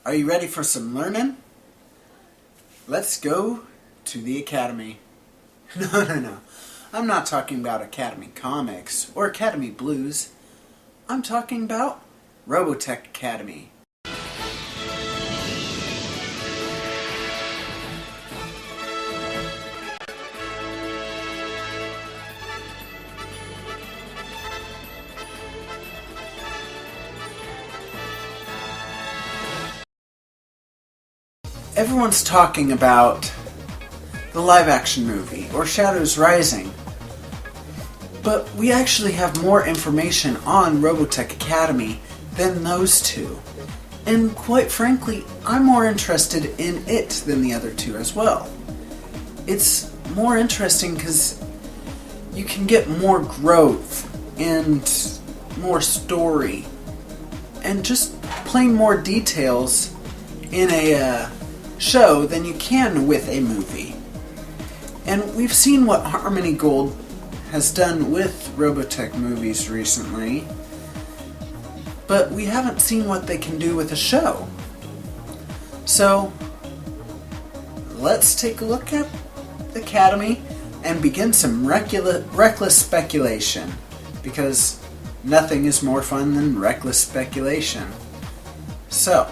Are you ready for some learning? Let's go to the Academy. No. I'm not talking about Academy Comics or Academy Blues. I'm talking about ROBOTECH Academy. Everyone's talking about the live-action movie, or Shadows Rising, but we actually have more information on ROBOTECH Academy than those two. And quite frankly, I'm more interested in it than the other two as well. It's more interesting because you can get more growth and more story and just plain more details in a show than you can with a movie. And we've seen what Harmony Gold has done with ROBOTECH movies recently, but we haven't seen what they can do with a show. So let's take a look at the Academy and begin some reckless speculation, because nothing is more fun than reckless speculation. So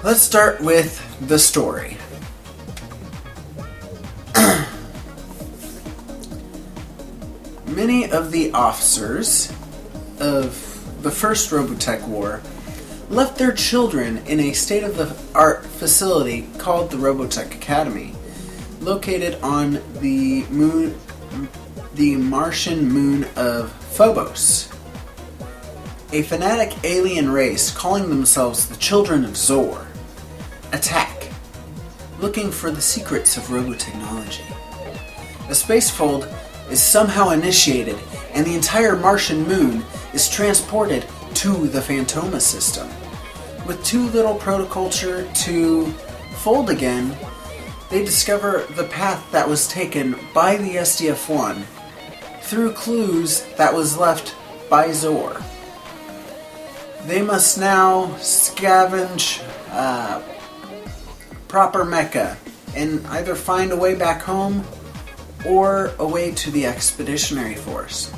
let's start with the story. Many of the officers of the first ROBOTECH War left their children in a state-of-the-art facility called the ROBOTECH Academy, located on the Martian moon of Phobos. A fanatic alien race calling themselves the Children of Zor attack, looking for the secrets of robotechnology. A spacefold is somehow initiated, and the entire Martian moon is transported to the Phantoma system. With too little protoculture to fold again, they discover the path that was taken by the SDF-1 through clues that was left by Zor. They must now scavenge proper mecha and either find a way back home or a way to the Expeditionary Force.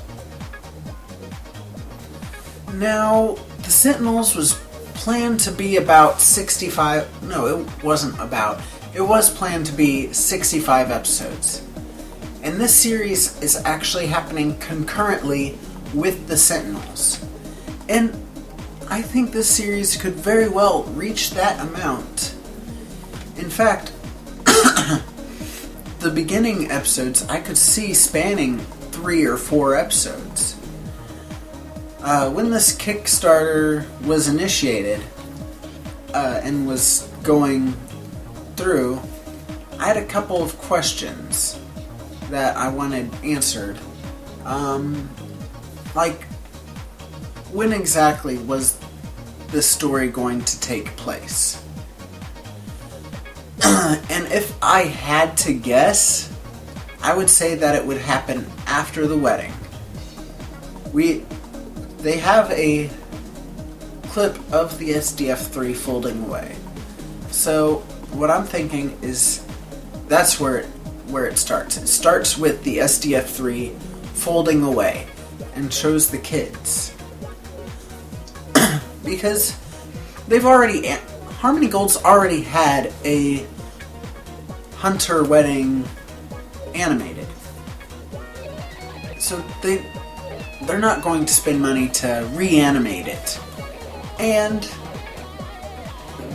Now, the Sentinels was planned to be about 65... No, it wasn't about. It was planned to be 65 episodes. And this series is actually happening concurrently with the Sentinels. And I think this series could very well reach that amount. In fact, the beginning episodes I could see spanning 3 or 4 episodes. When this Kickstarter was initiated and was going through, I had a couple of questions that I wanted answered. Like, when exactly was this story going to take place? And if I had to guess, I would say that it would happen after the wedding. They have a clip of the SDF-3 folding away. So what I'm thinking is that's where it starts. It starts with the SDF-3 folding away and shows the kids. Because Harmony Gold's already had a Hunter wedding animated. So they're not going to spend money to reanimate it. And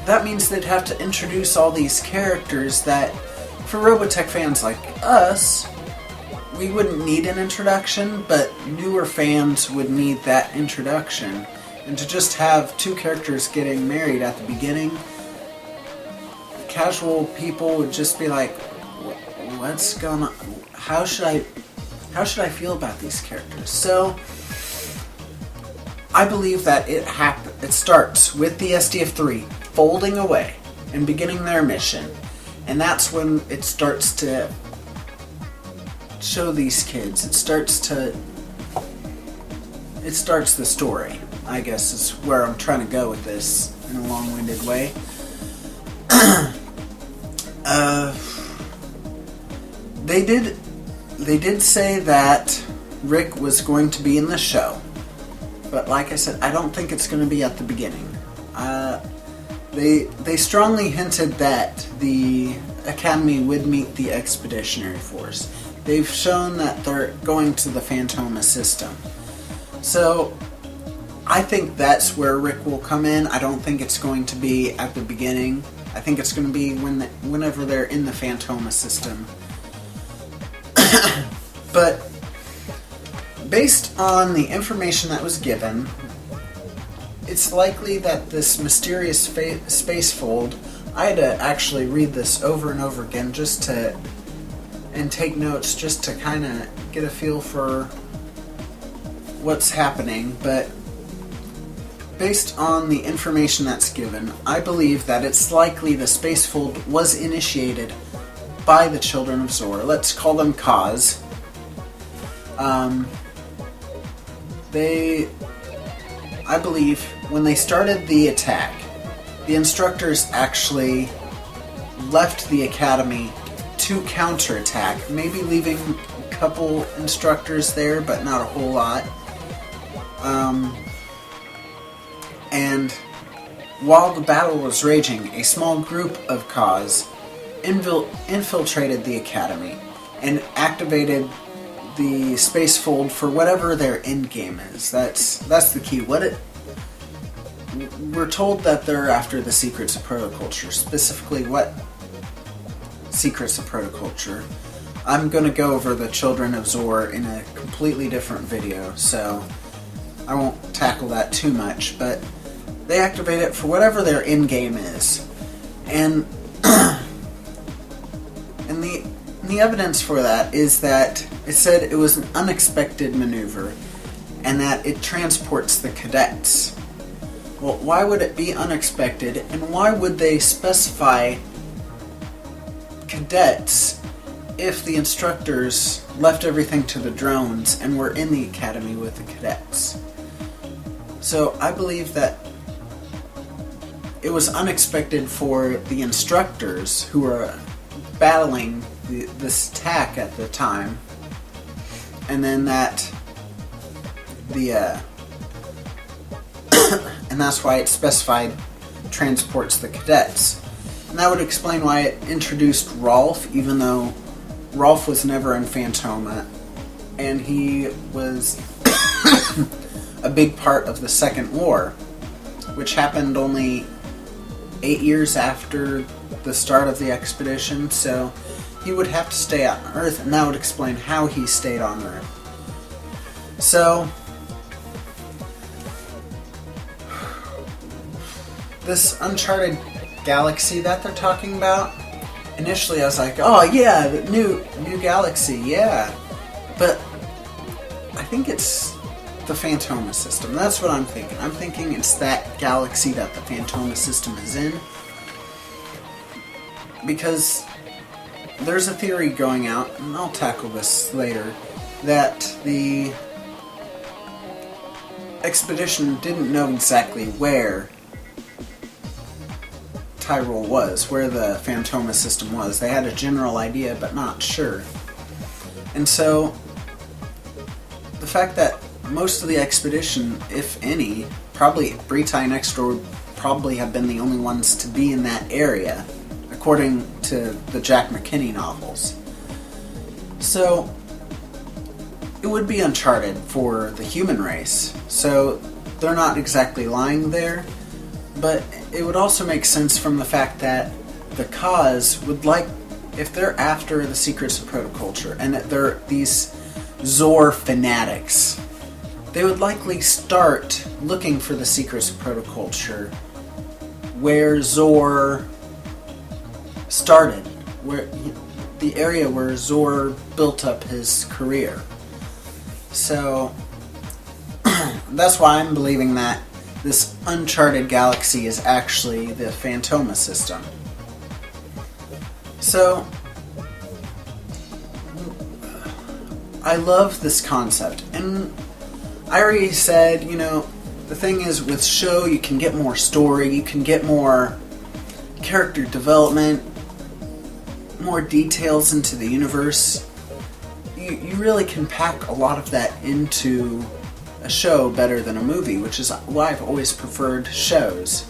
that means they'd have to introduce all these characters that, for ROBOTECH fans like us, we wouldn't need an introduction, but newer fans would need that introduction. And to just have 2 characters getting married at the beginning, casual people would just be like, what's going on? How should I feel about these characters? So I believe that it starts with the SDF-3 folding away and beginning their mission. And that's when it starts to show these kids. It starts the story. I guess is where I'm trying to go with this in a long-winded way. They did say that Rick was going to be in the show, but like I said, I don't think it's going to be at the beginning. They strongly hinted that the Academy would meet the Expeditionary Force. They've shown that they're going to the Phantoma system. So I think that's where Rick will come in. I don't think it's going to be at the beginning. I think it's going to be whenever they're in the Phantoma system. But based on the information that was given, it's likely that this mysterious space fold, I had to actually read this over and over again and take notes just to kind of get a feel for what's happening, but based on the information that's given, I believe that it's likely the space fold was initiated by the Children of Zor. Let's call them Kaz. I believe when they started the attack, the instructors actually left the Academy to counterattack, maybe leaving a couple instructors there, but not a whole lot. And while the battle was raging, a small group of Kaz infiltrated the Academy and activated the space fold for whatever their end game is. That's the key. We're told that they're after the secrets of protoculture. Specifically, what secrets of protoculture? I'm going to go over the Children of Zor in a completely different video, so I won't tackle that too much. But they activate it for whatever their end game is, and the evidence for that is that it said it was an unexpected maneuver and that it transports the cadets. Well, why would it be unexpected, and why would they specify cadets if the instructors left everything to the drones and were in the Academy with the cadets? So I believe that it was unexpected for the instructors who were battling this attack at the time, and then that and that's why it specified transports the cadets. And that would explain why it introduced Rolf, even though Rolf was never in Phantoma, and he was a big part of the Second War, which happened only 8 years after the start of the expedition, so he would have to stay on Earth, and that would explain how he stayed on Earth. So, this uncharted galaxy that they're talking about, initially I was like, oh yeah, the new galaxy, yeah. But I think it's the Phantoma system. That's what I'm thinking. I'm thinking it's that galaxy that the Phantoma system is in. Because there's a theory going out, and I'll tackle this later, that the expedition didn't know exactly where Tyrol was, where the Phantoma system was. They had a general idea, but not sure. And so, the fact that most of the expedition, if any, probably Bretai and Extra would probably have been the only ones to be in that area, according to the Jack McKinney novels. So, it would be uncharted for the human race, so they're not exactly lying there, but it would also make sense from the fact that the Kaz would like, if they're after the secrets of protoculture, and that they're these Zor fanatics, they would likely start looking for the secrets of protoculture where Zor started, where the area where Zor built up his career. So that's why I'm believing that this uncharted galaxy is actually the Phantoma system. So I love this concept, and I already said, the thing is, with show, you can get more story, you can get more character development, more details into the universe. You really can pack a lot of that into a show better than a movie, which is why I've always preferred shows.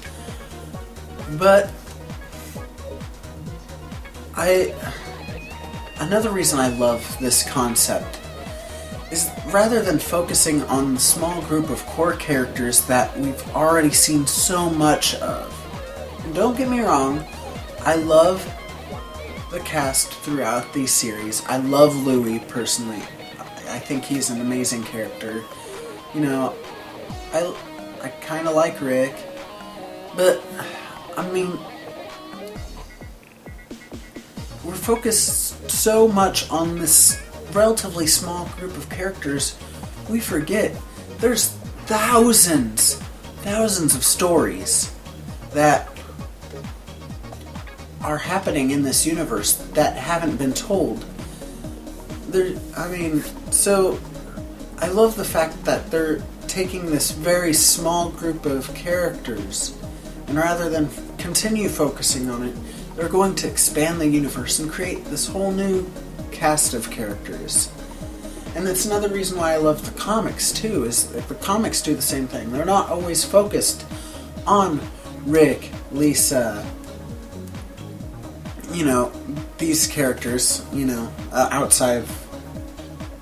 But another reason I love this concept is rather than focusing on the small group of core characters that we've already seen so much of. And don't get me wrong, I love the cast throughout these series. I love Louis personally. I think he's an amazing character. You know, I kind of like Rick, but I mean, we're focused so much on this relatively small group of characters, we forget there's thousands of stories that are happening in this universe that haven't been told. So I love the fact that they're taking this very small group of characters, and rather than continue focusing on it, they're going to expand the universe and create this whole new cast of characters. And that's another reason why I love the comics too, is that the comics do the same thing. They're not always focused on Rick, Lisa, these characters, outside of...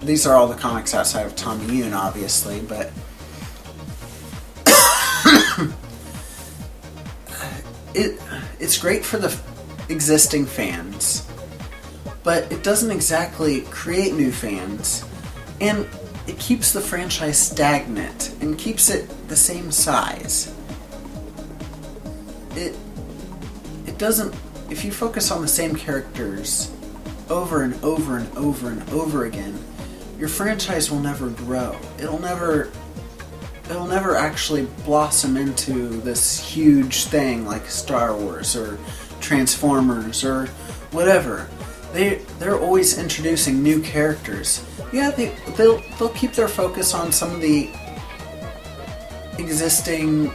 These are all the comics outside of Tommy Yoon, obviously, but... It's great for the existing fans, but it doesn't exactly create new fans, and it keeps the franchise stagnant and keeps it the same size. It doesn't... If you focus on the same characters over and over and over and over again, your franchise will never grow. It'll never actually blossom into this huge thing like Star Wars or Transformers or whatever. They're always introducing new characters. Yeah, they'll keep their focus on some of the existing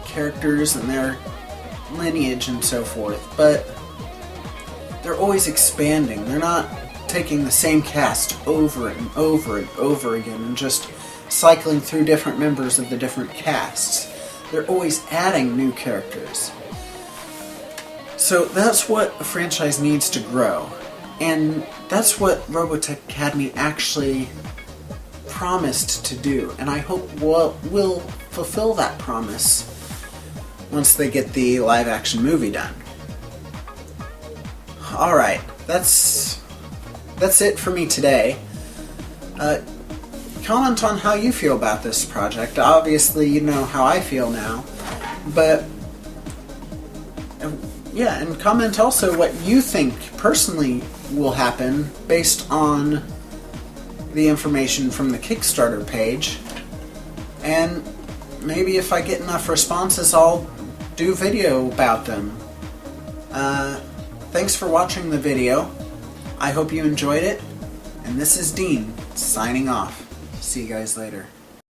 characters and their lineage and so forth, but they're always expanding. They're not taking the same cast over and over and over again and just cycling through different members of the different casts. They're always adding new characters. So that's what a franchise needs to grow. And that's what ROBOTECH Academy actually promised to do. And I hope we'll fulfill that promise once they get the live-action movie done. Alright, that's it for me today. Comment on how you feel about this project. Obviously, you know how I feel now. But, yeah, and comment also what you think personally will happen based on the information from the Kickstarter page. And maybe if I get enough responses, I'll do video about them. Thanks for watching the video. I hope you enjoyed it. And this is Dean, signing off. See you guys later.